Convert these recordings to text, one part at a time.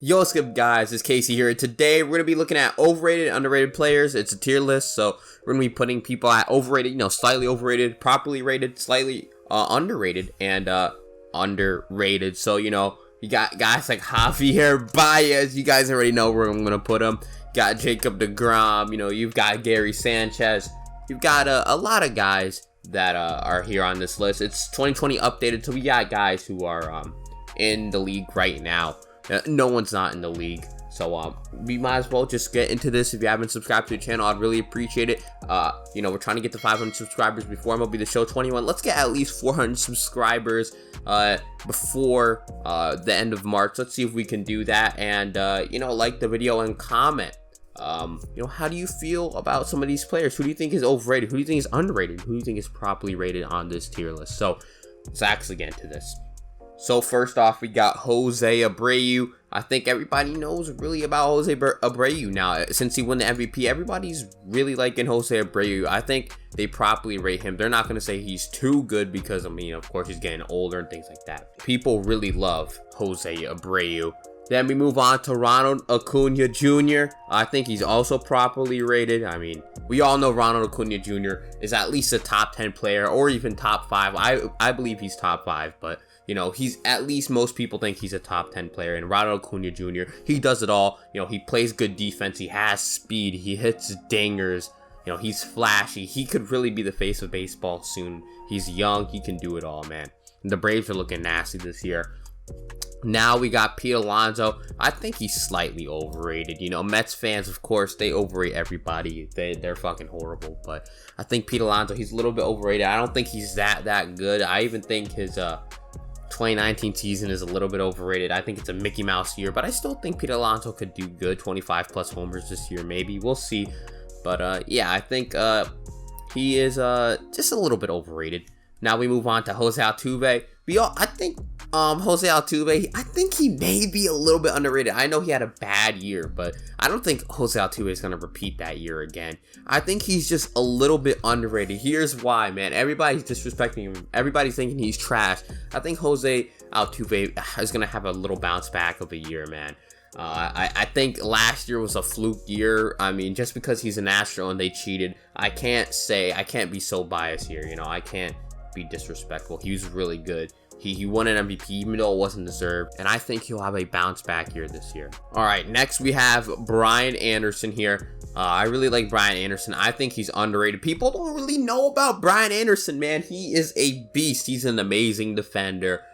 Yo, what's up, guys? It's Casey here. Today, we're going to be looking at overrated and underrated players. It's a tier list, so we're going to be putting people at overrated, slightly overrated, properly rated, slightly underrated, and underrated. So, you got guys like Javier Baez. You guys already know where I'm going to put him. Got Jacob DeGrom. You've got Gary Sanchez. You've got a lot of guys that are here on this list. It's 2020 updated, so we got guys who are in the league right now. No one's not in the league, so we might as well just get into this. If you haven't subscribed to the channel, I'd really appreciate it. We're trying to get to 500 subscribers before MLB The Show 21. Let's get at least 400 subscribers before the end of March. Let's see if we can do that, and like the video and comment. How do you feel about some of these players? Who do you think is overrated? Who do you think is underrated? Who do you think is properly rated on this tier list? So let's actually get into this. So first off, we got Jose Abreu. I think everybody knows really about Jose Abreu now. Since he won the MVP, everybody's really liking Jose Abreu. I think they properly rate him. They're not going to say he's too good because, of course, he's getting older and things like that. People really love Jose Abreu. Then we move on to Ronald Acuna Jr. I think he's also properly rated. We all know Ronald Acuna Jr. is at least a top 10 player or even top 5. I believe he's top 5, but he's at least, most people think he's a top 10 player. And Ronald Acuna Jr., he does it all. He plays good defense. He has speed. He hits dingers. He's flashy. He could really be the face of baseball soon. He's young. He can do it all, man. And the Braves are looking nasty this year. Now we got Pete Alonso. I think he's slightly overrated. Mets fans, of course, they overrate everybody. They're fucking horrible. But I think Pete Alonso, he's a little bit overrated. I don't think he's that good. I even think his 2019 season is a little bit overrated. I think it's a Mickey Mouse year, but I still think Pete Alonso could do good. 25 plus homers this year, maybe. We'll see. But yeah, I think he is just a little bit overrated. Now we move on to Jose Altuve. I think Jose Altuve, I think he may be a little bit underrated. I know he had a bad year, but I don't think Jose Altuve is going to repeat that year again. I think he's just a little bit underrated. Here's why, man. Everybody's disrespecting him. Everybody's thinking he's trash. I think Jose Altuve is going to have a little bounce back of a year, man. I think last year was a fluke year. Just because he's an Astro and they cheated, I can't be so biased here. I can't be disrespectful. He was really good. He won an MVP even though it wasn't deserved, and I think he'll have a bounce back year this year. All right, next we have Brian Anderson here. I really like Brian Anderson. I think he's underrated. People don't really know about Brian Anderson, man. He is a beast. He's an amazing defender.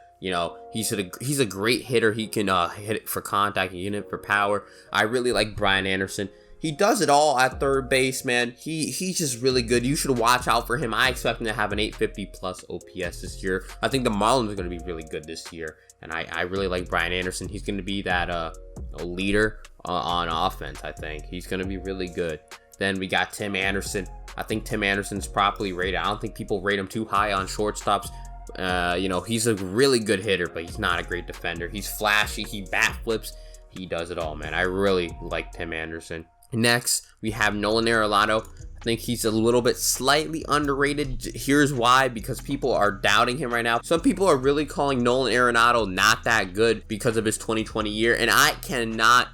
He's a great hitter. He can hit it for contact, he can hit it for power. I really like Brian Anderson. He does it all at third base, man. He's just really good. You should watch out for him. I expect him to have an 850 plus OPS this year. I think the Marlins are going to be really good this year, and I really like Brian Anderson. He's going to be that a leader on offense. I think he's going to be really good. Then we got Tim Anderson. I think Tim Anderson's properly rated. I don't think people rate him too high on shortstops. He's a really good hitter, but he's not a great defender. He's flashy. He bat flips. He does it all, man. I really like Tim Anderson. Next, we have Nolan Arenado. I think he's a little bit slightly underrated. Here's why, because people are doubting him right now. Some people are really calling Nolan Arenado not that good because of his 2020 year, and I cannot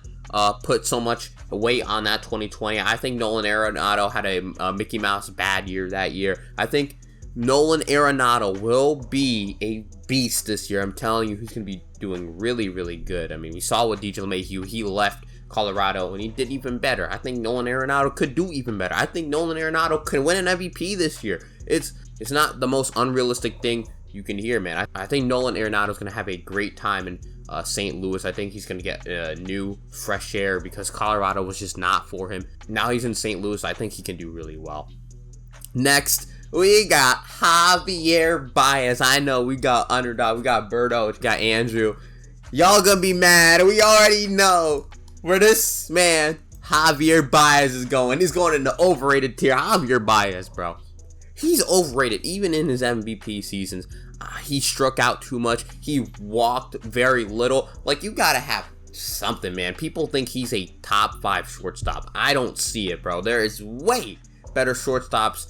put so much weight on that 2020. I think Nolan Arenado had a Mickey Mouse bad year that year. I think Nolan Arenado will be a beast this year. I'm telling you, he's going to be doing really, really good. We saw what DJ LeMahieu, he left Colorado and he did even better. I think Nolan Arenado could do even better. I think Nolan Arenado could win an MVP this year. It's not the most unrealistic thing you can hear, man. I think Nolan Arenado is going to have a great time in St. Louis. I think he's going to get new fresh air because Colorado was just not for him. Now he's in St. Louis. I think he can do really well. Next, we got Javier Baez. I know we got Underdog, we got Berto, we got Andrew. Y'all gonna be mad. We already know where this man, Javier Baez, is going. He's going in the overrated tier. Javier Baez, bro. He's overrated. Even in his MVP seasons, he struck out too much. He walked very little. You gotta have something, man. People think he's a top 5 shortstop. I don't see it, bro. There is way better shortstops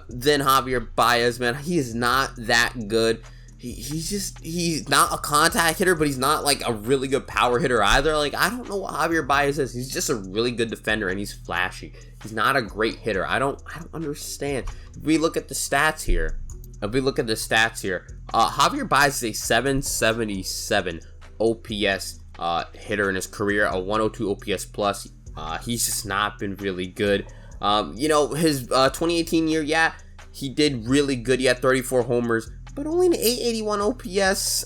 than Javier Baez, man. He is not that good. he's not a contact hitter, but he's not like a really good power hitter either. Like, I don't know what Javier Baez is. He's just a really good defender and he's flashy. He's not a great hitter. I don't understand. If we look at the stats here, Javier Baez is a 777 OPS hitter in his career, a 102 OPS plus. He's just not been really good. His 2018 year, yeah, he did really good. He had 34 homers, but only an 881 OPS.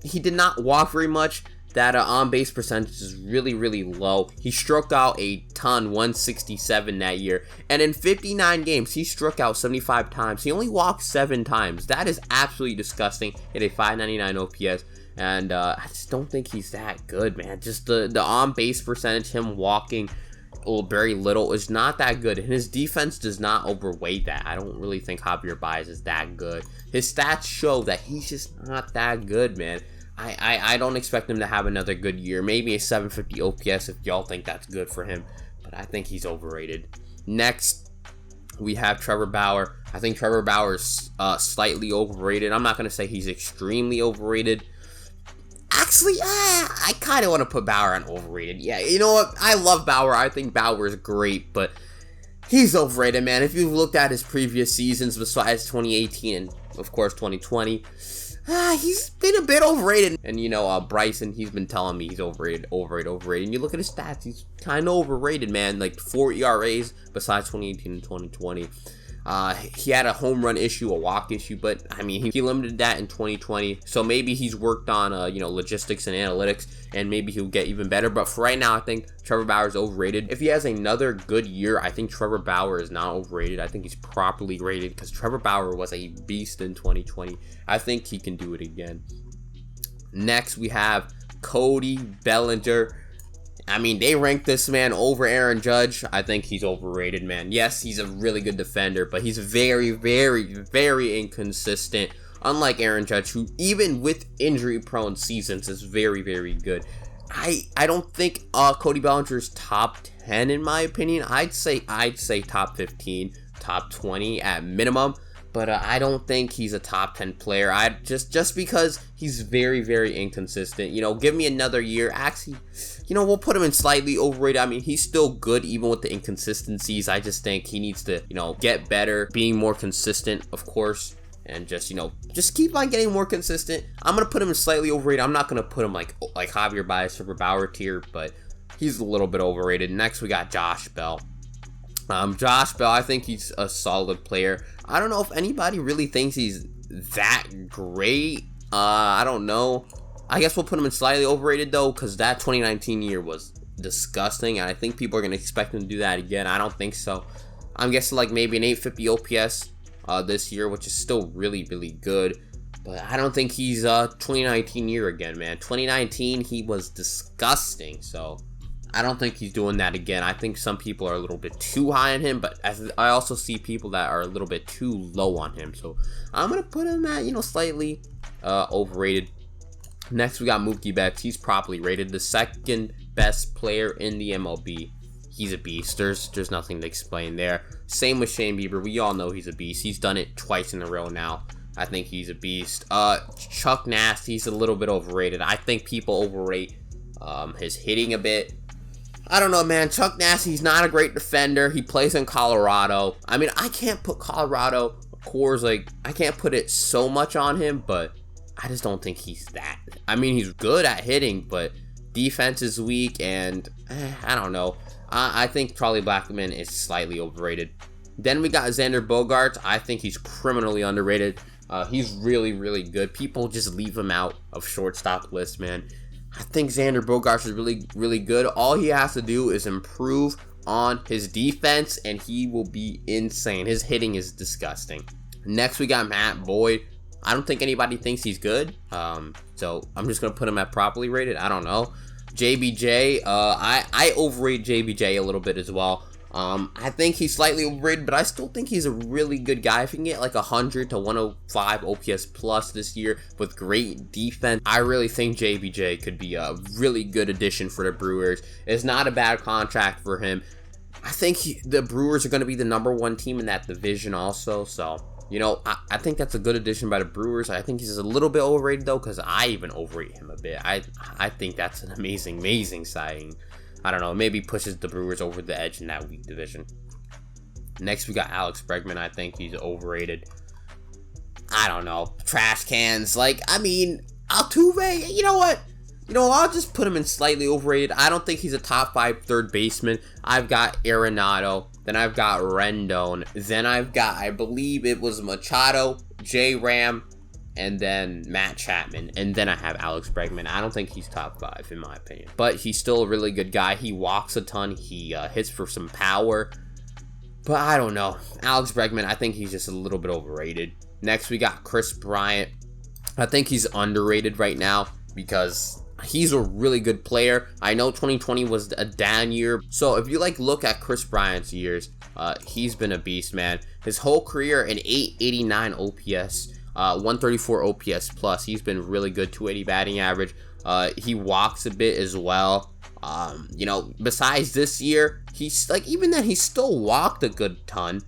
He did not walk very much. That on-base percentage is really, really low. He struck out a ton, 167 that year. And in 59 games, he struck out 75 times. He only walked 7 times. That is absolutely disgusting. He had a 599 OPS. And I just don't think he's that good, man. Just the on-base percentage, him walking very little, is not that good. And his defense does not overweight that. I don't really think Javier Baez is that good. His stats show that he's just not that good, man. I don't expect him to have another good year. Maybe a 750 OPS if y'all think that's good for him. But I think he's overrated. Next, we have Trevor Bauer. I think Trevor Bauer is slightly overrated. I'm not going to say he's extremely overrated. Actually, I kind of want to put Bauer on overrated. Yeah, you know what? I love Bauer. I think Bauer is great, but he's overrated, man. If you've looked at his previous seasons besides 2018 and, of course, 2020, he's been a bit overrated. And, Bryson, he's been telling me he's overrated. And you look at his stats, he's kind of overrated, man. Like 4 ERAs besides 2018 and 2020. He had a home run issue, a walk issue, but I mean, he limited that in 2020. So maybe he's worked on, logistics and analytics, and maybe he'll get even better. But for right now, I think Trevor Bauer is overrated. If he has another good year, I think Trevor Bauer is not overrated. I think he's properly rated because Trevor Bauer was a beast in 2020. I think he can do it again. Next, we have Cody Bellinger. I mean, they ranked this man over Aaron Judge. I think he's overrated, man. Yes, he's a really good defender, but he's very, very, very inconsistent. Unlike Aaron Judge, who even with injury-prone seasons is very, very good. I don't think Cody Bellinger is top 10 in my opinion. I'd say top 15, top 20 at minimum. But I don't think he's a top 10 player. Just because he's very, very inconsistent. Give me another year. Actually, we'll put him in slightly overrated. I mean, he's still good even with the inconsistencies. I just think he needs to, get better, being more consistent, of course. And just keep on getting more consistent. I'm going to put him in slightly overrated. I'm not going to put him like Javier Baez, Trevor Bauer tier, but he's a little bit overrated. Next, we got Josh Bell. Josh Bell, I think he's a solid player. I don't know if anybody really thinks he's that great. I don't know. I guess we'll put him in slightly overrated though, because that 2019 year was disgusting, and I think people are going to expect him to do that again. I don't think so. I'm guessing like maybe an 850 OPS this year, which is still really, really good. But I don't think he's 2019 year again, man. 2019, he was disgusting, so I don't think he's doing that again. I think some people are a little bit too high on him, but I also see people that are a little bit too low on him. So I'm going to put him at, slightly overrated. Next, we got Mookie Betts. He's properly rated, the second best player in the MLB. He's a beast. There's nothing to explain there. Same with Shane Bieber. We all know he's a beast. He's done it twice in a row now. I think he's a beast. Chuck Nasty's a little bit overrated. I think people overrate his hitting a bit. I don't know, man. Chuck Nasty's not a great defender. He plays in Colorado. I mean, I can't put Colorado Coors, I can't put it so much on him, but I just don't think he's that. I mean, he's good at hitting, but defense is weak, and I don't know. I think Charlie Blackmon is slightly overrated. Then we got Xander Bogaerts. I think he's criminally underrated. He's really, really good. People just leave him out of shortstop lists, man. I think Xander Bogaerts is really, really good. All he has to do is improve on his defense, and he will be insane. His hitting is disgusting. Next, we got Matt Boyd. I don't think anybody thinks he's good, so I'm just going to put him at properly rated. I don't know. JBJ, I overrate JBJ a little bit as well. I think he's slightly overrated, but I still think he's a really good guy. If he can get like 100 to 105 OPS plus this year with great defense, I really think JBJ could be a really good addition for the Brewers. It's not a bad contract for him. I think the Brewers are going to be the #1 team in that division also, so You know, I think that's a good addition by the Brewers. I think he's a little bit overrated though, because I even overrate him a bit. I think that's an amazing signing. I don't know, maybe pushes the Brewers over the edge in that weak division. Next, we got Alex Bregman. I think he's overrated. I don't know, trash cans. Like, I mean, Altuve, you know what? You know, I'll just put him in slightly overrated. I don't think he's a top 5 third baseman. I've got Arenado. Then I've got Rendon. Then I've got, I believe it was Machado, J. Ram, and then Matt Chapman. And then I have Alex Bregman. I don't think he's top 5 in my opinion. But he's still a really good guy. He walks a ton. He hits for some power. But I don't know. Alex Bregman, I think he's just a little bit overrated. Next, we got Chris Bryant. I think he's underrated right now because he's a really good player. I know 2020 was a down year. So if you look at Chris Bryant's years, he's been a beast, man. His whole career, an 889 OPS, 134 OPS plus. He's been really good, 280 batting average. He walks a bit as well. You know, besides this year, he's even then he still walked a good ton.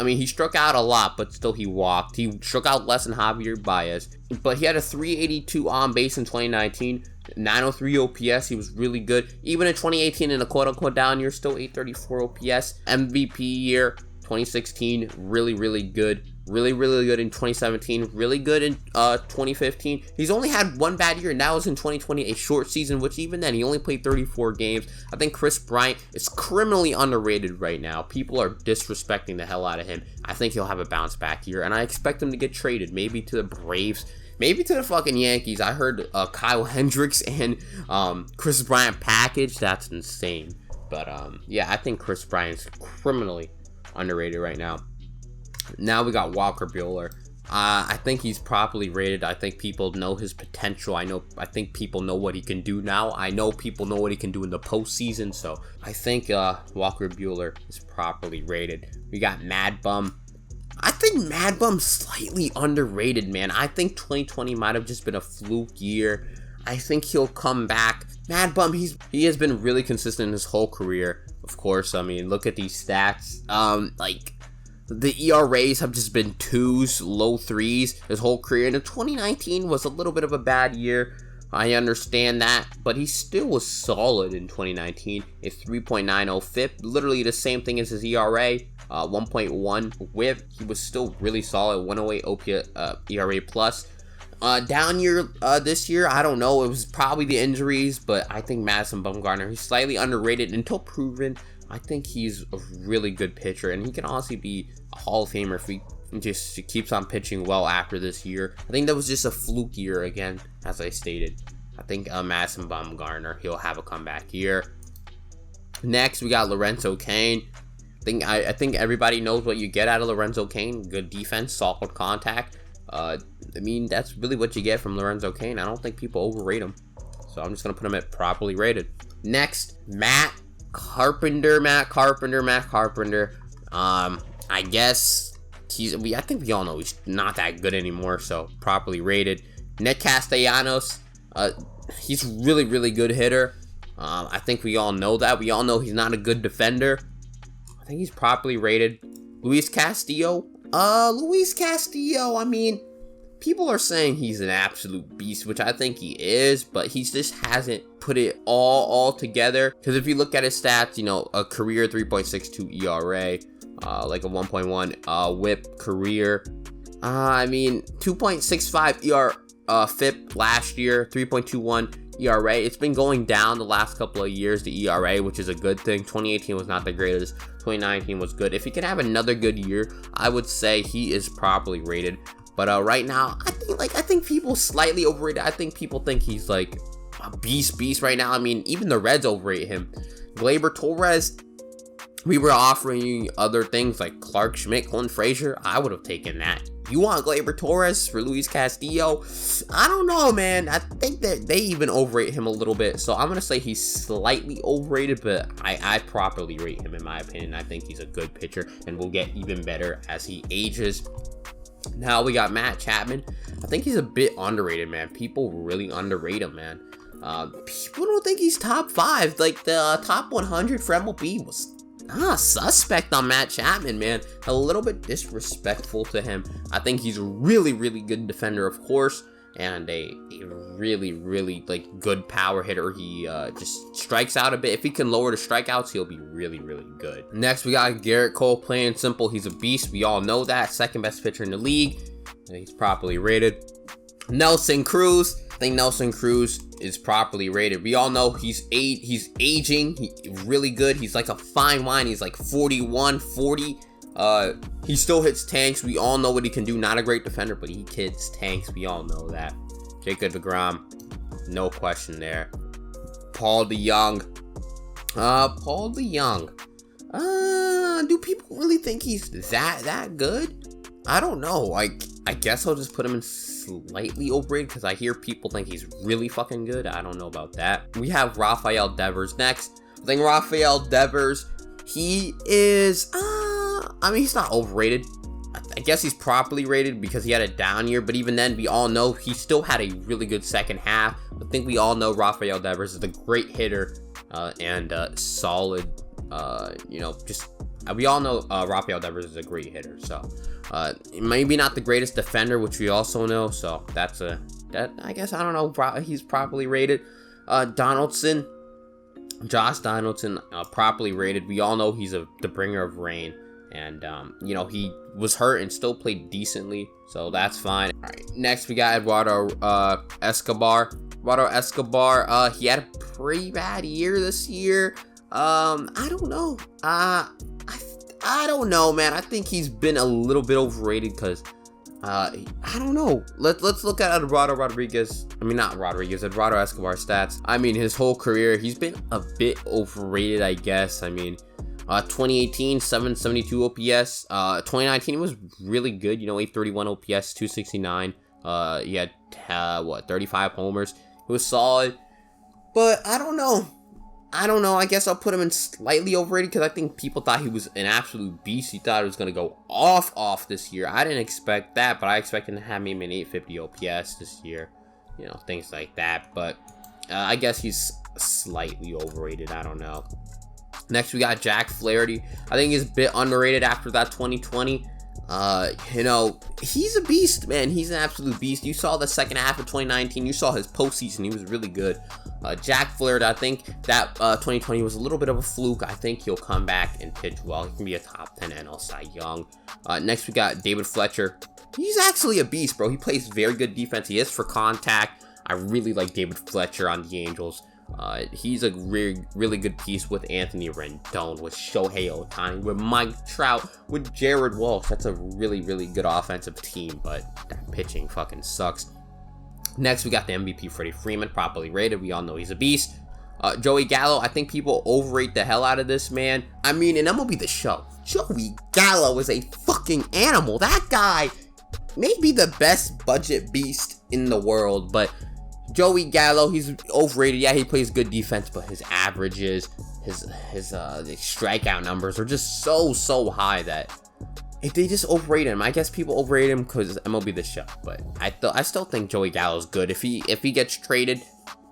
He struck out a lot, but still he walked. He struck out less than Javier Baez, but he had a 382 on base in 2019, 903 OPS. He was really good. Even in 2018, in a quote-unquote down year, still 834 OPS. MVP year 2016, really good. Really good in 2017, really good in 2015. He's only had one bad year, and that was in 2020, a short season, which even then, he only played 34 games. I think Chris Bryant is criminally underrated right now. People are disrespecting the hell out of him. I think he'll have a bounce back year, and I expect him to get traded, maybe to the Braves, maybe to the fucking Yankees. I heard Kyle Hendricks and Chris Bryant package. That's insane. But yeah, I think Chris Bryant's criminally underrated right now. Now we got Walker Buehler. I think he's properly rated. I think people know his potential. I think people know what he can do now. I know people know what he can do in the postseason. So I think Walker Buehler is properly rated. We got Mad Bum. I think Mad Bum's slightly underrated, man. I think 2020 might have just been a fluke year. I think he'll come back. Mad Bum, he has been really consistent in his whole career. Of course, I mean, look at these stats. The ERAs have just been 2s, low 3s his whole career. And 2019 was a little bit of a bad year. I understand that, but he still was solid in 2019. A 3.90 FIP, literally the same thing as his ERA. 1.1 WHIP. He was still really solid. 108 ERA plus. Down year this year, I don't know. It was probably the injuries, but I think Madison Bumgarner, he's slightly underrated until proven. I think he's a really good pitcher, and he can honestly be a Hall of Famer if he just keeps on pitching well after this year. I think that was just a fluke year again, as I stated. I think Madison Bumgarner, he'll have a comeback year. Next, we got Lorenzo Cain. I think everybody knows what you get out of Lorenzo Cain. Good defense, solid contact. I mean, that's really what you get from Lorenzo Cain. I don't think people overrate him. So I'm just going to put him at properly rated. Next, Matt Carpenter. I guess I think we all know he's not that good anymore, so properly rated. Nick Castellanos, he's really good hitter. I think we all know that. We all know he's not a good defender. I think he's properly rated. Luis Castillo, I mean, people are saying he's an absolute beast, which I think he is, but he just hasn't put it all together. Because if you look at his stats, you know, a career 3.62 ERA, like a 1.1 WHIP career. I mean, 2.65 FIP last year, 3.21 ERA. It's been going down the last couple of years, the ERA, which is a good thing. 2018 was not the greatest. 2019 was good. If he can have another good year, I would say he is properly rated. But right now, I think people slightly overrated. I think people think he's like a beast right now. I mean, even the Reds overrate him. Gleyber Torres, we were offering other things like Clark Schmidt, Clint Frazier. I would have taken that. You want Gleyber Torres for Luis Castillo? I don't know, man. I think that they even overrate him a little bit. So I'm going to say he's slightly overrated, but I properly rate him in my opinion. I think he's a good pitcher and will get even better as he ages. Now we got Matt Chapman. I think he's a bit underrated, man. People really underrate him, man. People don't think he's top 5. Like the top 100 for MLB was suspect on Matt Chapman, man. A little bit disrespectful to him. I think he's a really, really good defender, of course, and a really, really, like, good power hitter. He just strikes out a bit. If he can lower the strikeouts, he'll be really, really good. Next, we got Garrett Cole, plain and simple. He's a beast. We all know that. Second best pitcher in the league. He's properly rated. Nelson Cruz. I think Nelson Cruz is properly rated. We all know he's aging. He's really good. He's like a fine wine. He's like 41, 40. He still hits tanks. We all know what he can do. Not a great defender, but he hits tanks. We all know that. Jacob deGrom, no question there. Paul DeYoung. Paul DeYoung. Do people really think he's that good? I don't know. I guess I'll just put him in slightly overrated because I hear people think he's really fucking good. I don't know about that. We have Rafael Devers next. I think Rafael Devers, he is, I mean, he's not overrated. I guess he's properly rated because he had a down year, but even then, we all know he still had a really good second half. I think we all know Rafael Devers is a great hitter and solid, we all know Rafael Devers is a great hitter, so maybe not the greatest defender, which we also know, so I guess, I don't know, he's properly rated. Donaldson, Josh Donaldson, properly rated. We all know he's the bringer of rain, and he was hurt and still played decently, so that's fine. All right, next we got Eduardo Escobar. Eduardo Escobar, he had a pretty bad year this year. I don't know. I don't know, man. I think he's been a little bit overrated because, I don't know. Let's look at Eduardo Escobar stats. I mean, his whole career, he's been a bit overrated, I guess. I mean, 2018, 772 OPS. 2019, he was really good. 831 OPS, 269. He had, 35 homers. It was solid. But I don't know. I guess I'll put him in slightly overrated because I think people thought he was an absolute beast. He thought it was going to go off this year. I didn't expect that, but I expected him to have maybe an 850 OPS this year. Things like that. But I guess he's slightly overrated. I don't know. Next, we got Jack Flaherty. I think he's a bit underrated after that 2020. He's a beast, man. He's an absolute beast. You saw the second half of 2019. You saw his postseason. He was really good. Jack Flaherty, I think that 2020 was a little bit of a fluke. I think he'll come back and pitch well. He can be a top 10 NL Cy Young. Next, we got David Fletcher. He's actually a beast, bro. He plays very good defense. He is for contact. I really like David Fletcher on the Angels. He's a really good piece with Anthony Rendon, with Shohei Ohtani, with Mike Trout, with Jared Walsh. That's a really, really good offensive team, but that pitching fucking sucks. Next, we got the MVP Freddie Freeman, properly rated. We all know he's a beast. Joey Gallo, I think people overrate the hell out of this man. I mean, in MLB The Show, Joey Gallo is a fucking animal. That guy may be the best budget beast in the world, but Joey Gallo, he's overrated. Yeah, he plays good defense, but his averages, his strikeout numbers are just so high that they just overrate him. I guess people overrate him because MLB The Show, but I still think Joey Gallo's good. If he gets traded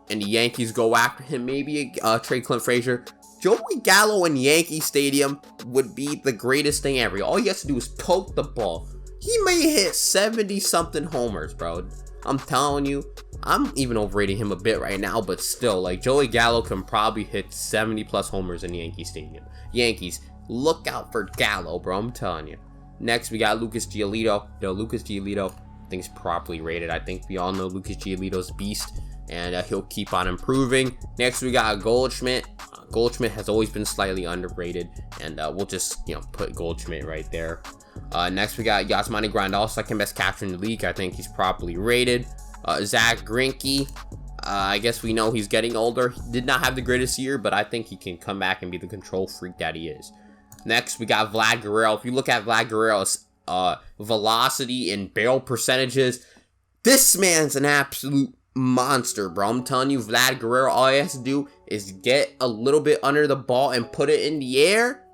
and the Yankees go after him, maybe trade Clint Frazier, Joey Gallo in Yankee Stadium would be the greatest thing ever. All he has to do is poke the ball. He may hit 70-something homers, bro. I'm telling you. I'm even overrating him a bit right now, but still, like, Joey Gallo can probably hit 70+ homers in Yankee Stadium. Yankees, look out for Gallo, bro. I'm telling you. Next, we got Lucas Giolito. Lucas Giolito, I think, is properly rated. I think we all know Lucas Giolito's beast, and he'll keep on improving. Next, we got Goldschmidt. Goldschmidt has always been slightly underrated, and we'll just, put Goldschmidt right there. Next, we got Yasmani Grandal, second best catcher in the league. I think he's properly rated. Zach Greinke, I guess we know he's getting older. He did not have the greatest year, but I think he can come back and be the control freak that he is. Next, we got Vlad Guerrero. If you look at Vlad Guerrero's velocity and barrel percentages, this man's an absolute monster, bro. I'm telling you, Vlad Guerrero, all he has to do is get a little bit under the ball and put it in the air.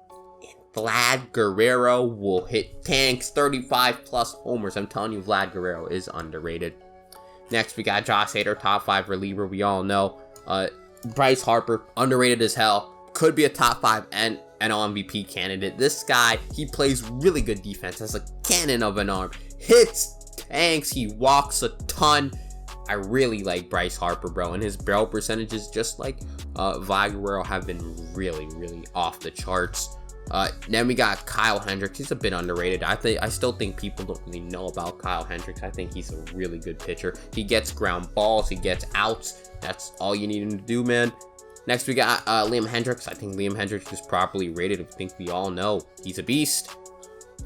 Vlad Guerrero will hit tanks, 35+ homers. I'm telling you, Vlad Guerrero is underrated. Next, we got Josh Hader, top 5 reliever. We all know. Bryce Harper, underrated as hell. could be a top 5 and NL MVP candidate. This guy, he plays really good defense, has a cannon of an arm, hits tanks, he walks a ton. I really like Bryce Harper, bro, and his barrel percentages, just like Vaguero, have been really off the charts. Then we got Kyle Hendricks. He's a bit underrated. I still think people don't really know about Kyle Hendricks. I think he's a really good pitcher. He gets ground balls, he gets outs. That's all you need him to do, man. Next we got Liam Hendricks. I think Liam Hendricks is properly rated. I think we all know he's a beast.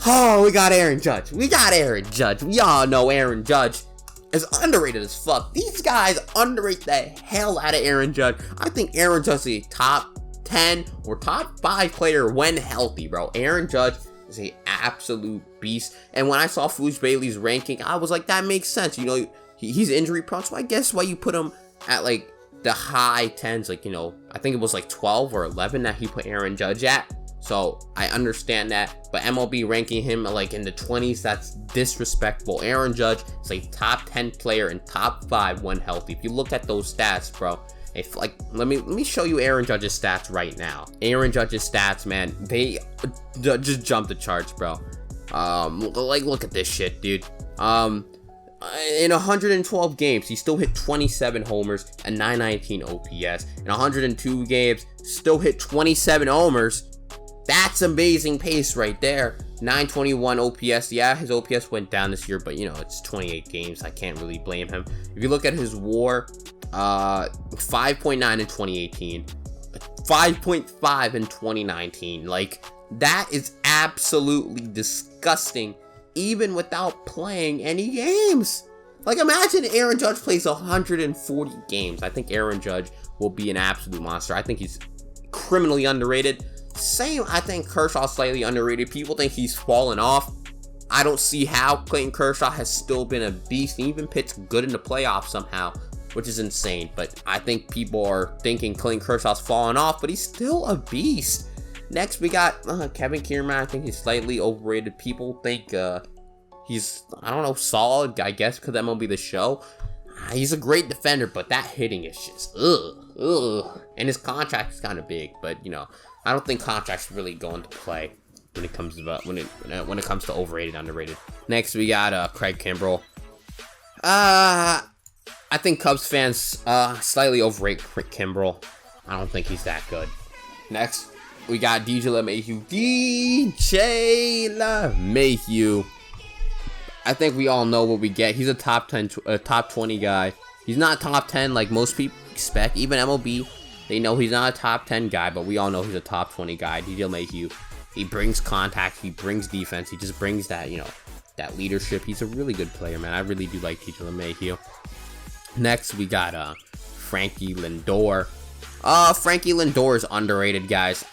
Oh, we got Aaron Judge. We all know Aaron Judge is underrated as fuck. These guys underrate the hell out of Aaron Judge. I think Aaron Judge is a top 10 or top 5 player when healthy, bro. Aaron Judge is a absolute beast. And when I saw Fuge Bailey's ranking, I was like, that makes sense. You know, he's injury prone, so I guess why you put him at like the high 10s, like, you know, I think it was like 12 or 11 that he put Aaron Judge at. So I understand that, but MLB ranking him like in the 20s, that's disrespectful. Aaron Judge is a top 10 player and top 5 when healthy. If you look at those stats, bro, if like let me show you Aaron Judge's stats right now. Aaron Judge's stats, man, they just jump the charts, bro. Like look at this shit, dude. In 112 games, he still hit 27 homers and 919 OPS. In 102 games, still hit 27 homers. That's amazing pace right there. 921 OPS. Yeah, his OPS went down this year, but you know, it's 28 games. I can't really blame him. If you look at his WAR, 5.9 in 2018, 5.5 in 2019. Like, that is absolutely disgusting, even without playing any games. Like, imagine Aaron Judge plays 140 games. I think Aaron Judge will be an absolute monster. I think he's criminally underrated. Same, I think Kershaw's slightly underrated. People think he's fallen off. I don't see how. Clayton Kershaw has still been a beast. He even pitched good in the playoffs somehow, which is insane. But I think people are thinking Clayton Kershaw's fallen off, but he's still a beast. Next, we got Kevin Kiermaier. I think he's slightly overrated. People think he's, I don't know, solid, I guess, because MLB The Show. He's a great defender, but that hitting is just, ugh. And his contract is kind of big, but, you know, I don't think contracts really go into play when it comes to when it comes to overrated, underrated. Next, we got Craig Kimbrell. I think Cubs fans slightly overrate Craig Kimbrell. I don't think he's that good. Next, we got DJ LeMahieu. DJ LeMahieu. I think we all know what we get. He's a top 10, top 20 guy. He's not top 10 like most people expect. Even MLB, they know he's not a top 10 guy, but we all know he's a top 20 guy. DJ LeMahieu. He brings contact. He brings defense. He just brings that, you know, that leadership. He's a really good player, man. I really do like DJ LeMahieu. Next, we got Frankie Lindor. Frankie Lindor is underrated, guys.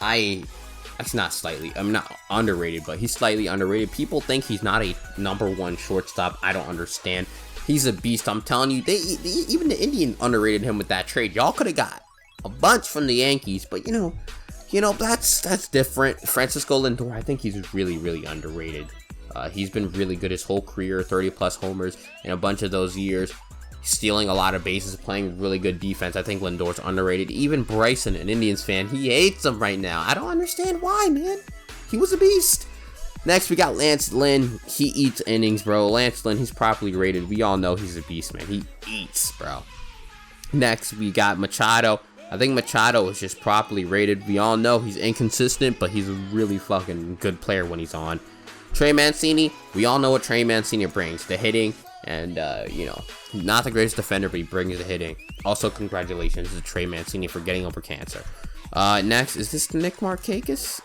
That's not slightly. I'm not underrated, but he's slightly underrated. People think he's not a #1 shortstop. I don't understand. He's a beast. I'm telling you, even the Indians underrated him with that trade. Y'all could have got a bunch from the Yankees, but you know that's different. Francisco Lindor, I think he's really underrated. He's been really good his whole career, 30+ homers in a bunch of those years, stealing a lot of bases, playing really good defense. I think Lindor's underrated. Even Bryson, an Indians fan, he hates him right now. I don't understand why, man. He was a beast. Next, we got Lance Lynn. He eats innings, bro. Lance Lynn, he's properly rated. We all know he's a beast, man. He eats, bro. Next, we got Machado. I think Machado is just properly rated. We all know he's inconsistent, but he's a really fucking good player when he's on. Trey Mancini, we all know what Trey Mancini brings. The hitting, and, you know, not the greatest defender, but he brings the hitting. Also, congratulations to Trey Mancini for getting over cancer. Next, is this Nick Markakis?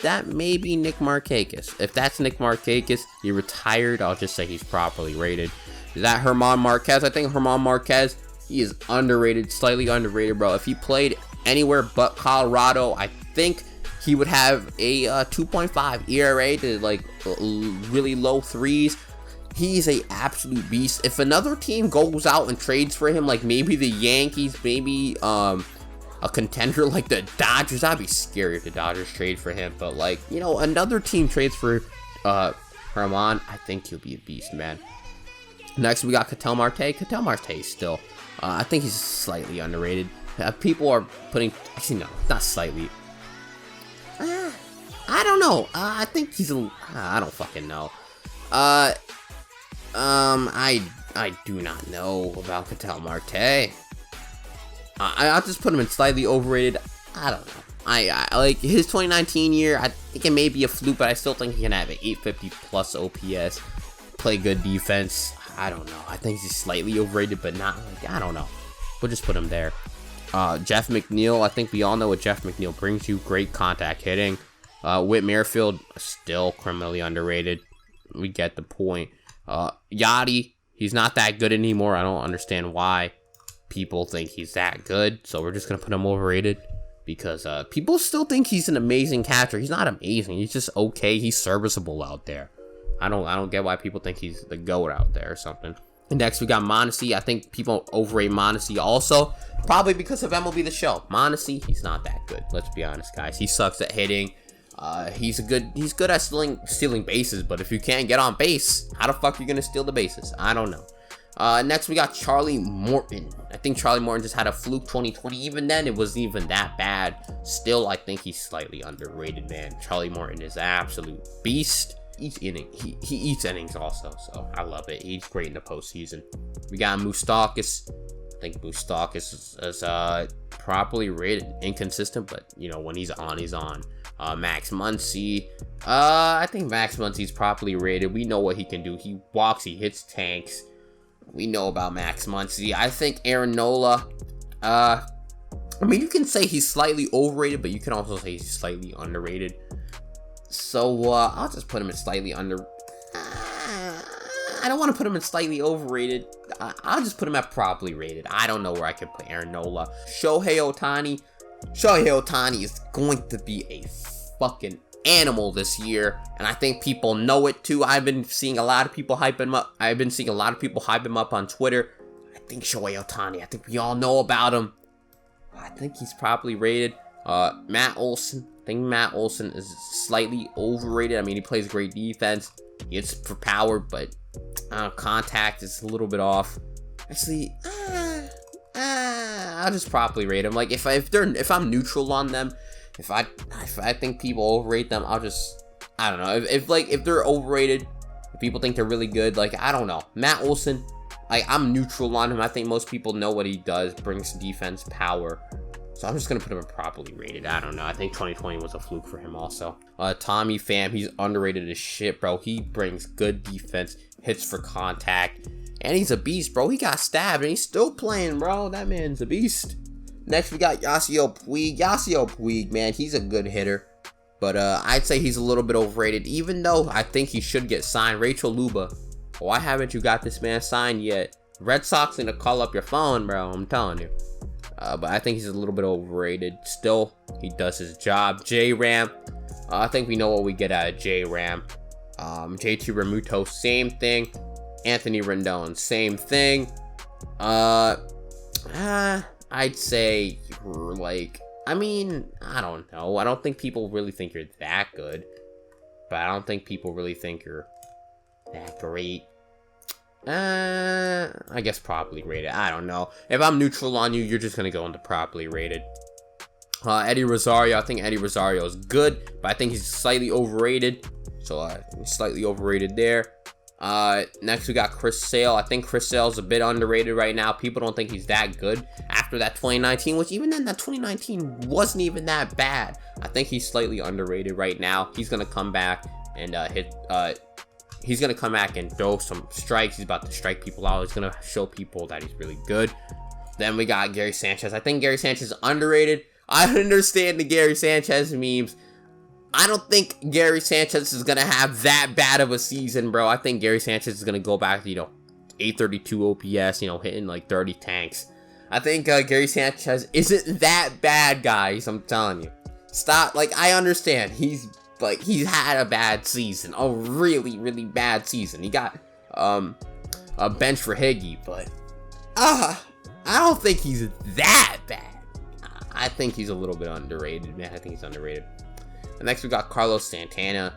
That may be Nick Markakis. If that's Nick Markakis, he retired, I'll just say he's properly rated. Is that German Marquez? I think German Marquez, he is underrated, slightly underrated, bro. If he played anywhere but Colorado, I think he would have a 2.5 ERA to like really low 3s. He's a absolute beast. If another team goes out and trades for him, like maybe the Yankees, maybe a contender like the Dodgers, that'd be scary if the Dodgers trade for him. But like, you know, another team trades for German, I think he'll be a beast, man. Next, we got Ketel Marte. Ketel Marte still, I think he's slightly underrated. People are putting, actually no, not slightly. I don't know. I think he's I don't fucking know. I do not know about Ketel Marte. I'll just put him in slightly overrated. I don't know. I like his 2019 year. I think it may be a fluke, but I still think he can have an 850 plus OPS, play good defense. I don't know. I think he's slightly overrated, but not like, I don't know. We'll just put him there. Jeff McNeil. I think we all know what Jeff McNeil brings you. Great contact hitting. Whit Merrifield, still criminally underrated. We get the point. Yachty, he's not that good anymore. I don't understand why people think he's that good. So we're just going to put him overrated. Because people still think he's an amazing catcher. He's not amazing. He's just okay. He's serviceable out there. I don't get why people think he's the GOAT out there or something. And next we got Mondesi. I think people overrate Mondesi also. Probably because of MLB The Show. Mondesi, he's not that good. Let's be honest, guys. He sucks at hitting. He's good at stealing bases. But if you can't get on base, how the fuck are you going to steal the bases? I don't know. Next we got Charlie Morton. I think Charlie Morton just had a fluke 2020. Even then, it wasn't even that bad. Still, I think he's slightly underrated, man. Charlie Morton is an absolute beast. Each inning, he eats innings also, so I love it. He's great in the postseason. We got Moustakas. I think Moustakas is properly rated. Inconsistent, but you know, when he's on, he's on. Max Muncy. I think Max Muncy's properly rated. We know what he can do. He walks, he hits tanks. We know about Max Muncy. I think Aaron Nola. I mean, you can say he's slightly overrated, but you can also say he's slightly underrated. So, I'll just put him in slightly under... I don't want to put him in slightly overrated. I'll just put him at properly rated. I don't know where I can put Aaron Nola. Shohei Ohtani. Shohei Ohtani is going to be a fucking animal this year. And I think people know it too. I've been seeing a lot of people hype him up. On Twitter. I think Shohei Ohtani. I think we all know about him. I think he's properly rated. Matt Olson. I think Matt Olson is slightly overrated. I mean, he plays great defense. He hits for power, but contact is a little bit off. Actually, I'll just properly rate him. Like if I'm neutral on them, if I think people overrate them, I don't know. If they're overrated, if people think they're really good, like I don't know. Matt Olson, I'm neutral on him. I think most people know what he does, brings defense, power. So I'm just going to put him properly rated. I don't know. I think 2020 was a fluke for him also. Tommy Pham, he's underrated as shit, bro. He brings good defense, hits for contact, and he's a beast, bro. He got stabbed, and he's still playing, bro. That man's a beast. Next, we got Yasiel Puig. Yasiel Puig, man, he's a good hitter. But I'd say he's a little bit overrated, even though I think he should get signed. Rachel Luba, why haven't you got this man signed yet? Red Sox need to call up your phone, bro. I'm telling you. But I think he's a little bit overrated. Still, he does his job. J-Ram. I think we know what we get out of J-Ram. JT Realmuto, same thing. Anthony Rendon, same thing. I'd say, I mean, I don't know. I don't think people really think you're that good. But I don't think people really think you're that great. I guess properly rated. I don't know. If I'm neutral on you, you're just gonna go into properly rated. Eddie Rosario. I think Eddie Rosario is good, but I think he's slightly overrated. So slightly overrated there. Next we got Chris Sale. I think Chris Sale's a bit underrated right now. People don't think he's that good after that 2019, which even then that 2019 wasn't even that bad. I think he's slightly underrated right now. He's gonna come back and he's going to come back and throw some strikes. He's about to strike people out. He's going to show people that he's really good. Then we got Gary Sanchez. I think Gary Sanchez is underrated. I understand the Gary Sanchez memes. I don't think Gary Sanchez is going to have that bad of a season, bro. I think Gary Sanchez is going to go back to, 832 OPS, hitting like 30 tanks. I think Gary Sanchez isn't that bad, guys. I'm telling you. Stop. I understand. He's had a bad season, a really, really bad season. He got a bench for Higgy, but I don't think he's that bad. I think he's a little bit underrated, man. I think he's underrated. And next we got Carlos Santana.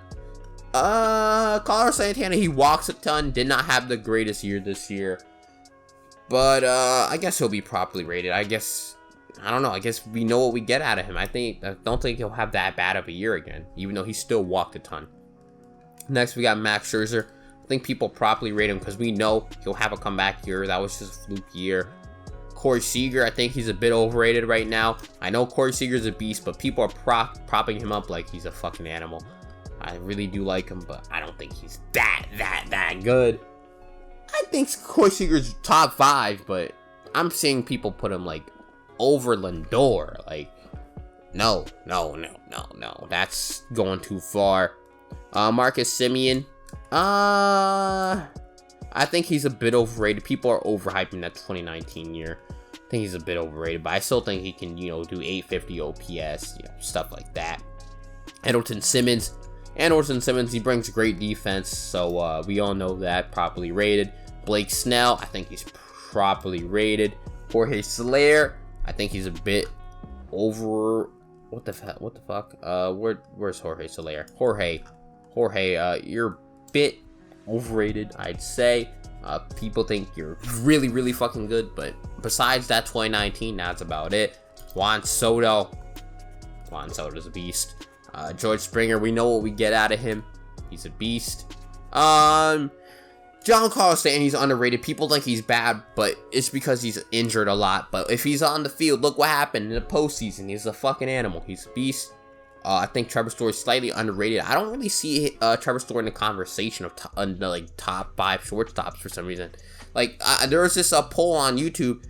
Carlos Santana, he walks a ton. Did not have the greatest year this year, but I guess he'll be properly rated. I guess I don't know. I guess we know what we get out of him. I don't think he'll have that bad of a year again, even though he still walked a ton. Next, we got Max Scherzer. I think people properly rate him because we know he'll have a comeback year. That was just a fluke year. Corey Seager, I think he's a bit overrated right now. I know Corey Seager's a beast, but people are propping him up like he's a fucking animal. I really do like him, but I don't think he's that good. I think Corey Seager's top 5, but I'm seeing people put him like over Lindor. Like, no. That's going too far. Marcus Semien. I think he's a bit overrated. People are overhyping that 2019 year. I think he's a bit overrated, but I still think he can, do 850 OPS, stuff like that. Andrelton Simmons, he brings great defense, so we all know that, properly rated. Blake Snell, I think he's properly rated. Jorge Soler, I think he's a bit over. What the fuck? Where's Jorge Soler? Jorge, you're a bit overrated, I'd say. People think you're really fucking good, but besides that 2019, that's about it. Juan Soto's a beast. George Springer, we know what we get out of him. He's a beast. Giancarlo Stanton, he's underrated. People think he's bad, but it's because he's injured a lot. But if he's on the field, look what happened in the postseason. He's a fucking animal. He's a beast. I think Trevor Story is slightly underrated. I don't really see Trevor Story in the conversation of top 5 shortstops for some reason. There was this poll on YouTube,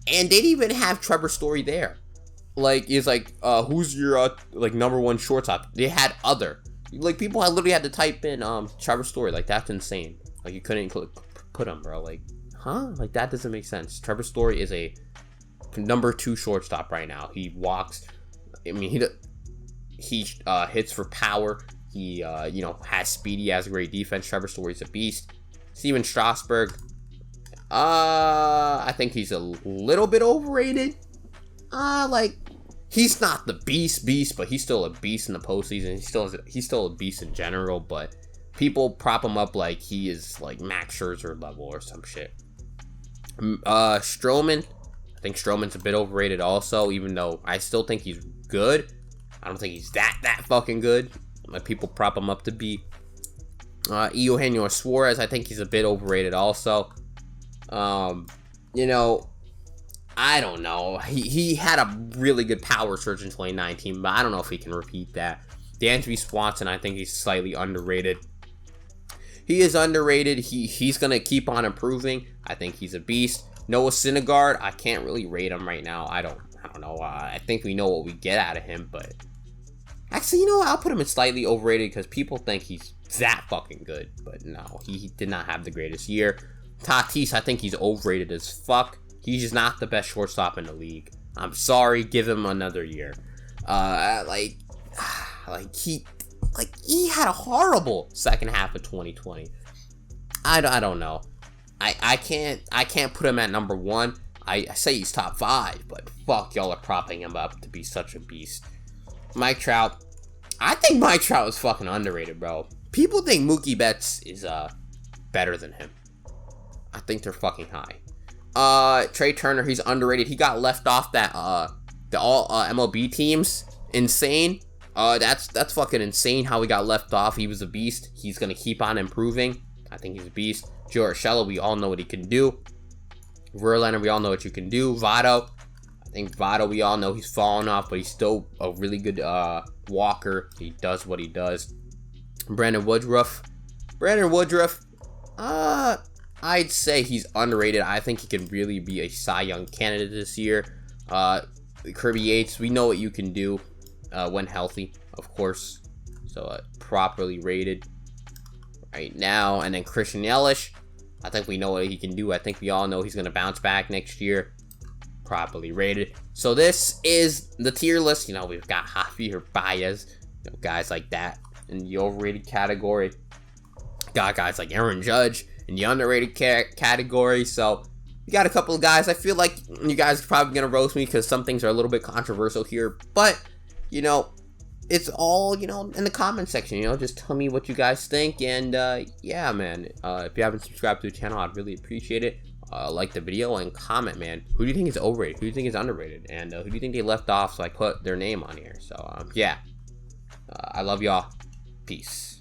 and they didn't even have Trevor Story there. It's who's your number 1 shortstop? They had other. People had literally had to type in Trevor Story. That's insane. You couldn't put him, bro. That doesn't make sense. Trevor Story is a number 2 shortstop right now. He walks. I mean, he hits for power. He has speed. He has a great defense. Trevor Story's a beast. Steven Strasburg, I think he's a little bit overrated. He's not the beast, but he's still a beast in the postseason. He's still a beast in general, but people prop him up like he is Max Scherzer level or some shit. Stroman, I think Stroman's a bit overrated also, even though I still think he's good. I don't think he's that fucking good. People prop him up to be. Eugenio Suarez, I think he's a bit overrated also. I don't know. He had a really good power surge in 2019, but I don't know if he can repeat that. Dansby Swanson, I think he's slightly underrated. He is underrated. He's going to keep on improving. I think he's a beast. Noah Syndergaard, I can't really rate him right now. I don't know. I think we know what we get out of him, but actually, I'll put him in slightly overrated because people think he's that fucking good, but no, he did not have the greatest year. Tatis, I think he's overrated as fuck. He's just not the best shortstop in the league. I'm sorry, give him another year. He had a horrible second half of 2020. I don't know. I can't put him at number 1. I say he's top 5, but fuck, y'all are propping him up to be such a beast. Mike Trout, I think Mike Trout is fucking underrated, bro. People think Mookie Betts is better than him. I think they're fucking high. Trey Turner, he's underrated. He got left off that the all MLB teams. Insane. That's fucking insane how he got left off. He was a beast. He's gonna keep on improving. I think he's a beast. Joe Urshela, we all know what he can do. Verlander, we all know what you can do. Votto, I think Votto, we all know he's fallen off, but he's still a really good walker. He does what he does. Brandon Woodruff, I'd say he's underrated. I think he can really be a Cy Young candidate this year. Kirby Yates, we know what you can do when healthy, of course. So properly rated right now. And then Christian Yelich, I think we know what he can do. I think we all know he's going to bounce back next year. Properly rated. So this is the tier list. We've got Javier Baez, guys like that in the overrated category. Got guys like Aaron Judge in the underrated category. So you got a couple of guys. I feel like you guys are probably going to roast me because some things are a little bit controversial here. But, it's all, in the comment section. Just tell me what you guys think. And, yeah, man, if you haven't subscribed to the channel, I'd really appreciate it. like the video and comment, man. Who do you think is overrated? Who do you think is underrated? And who do you think they left off so I put their name on here? So yeah, I love y'all. Peace.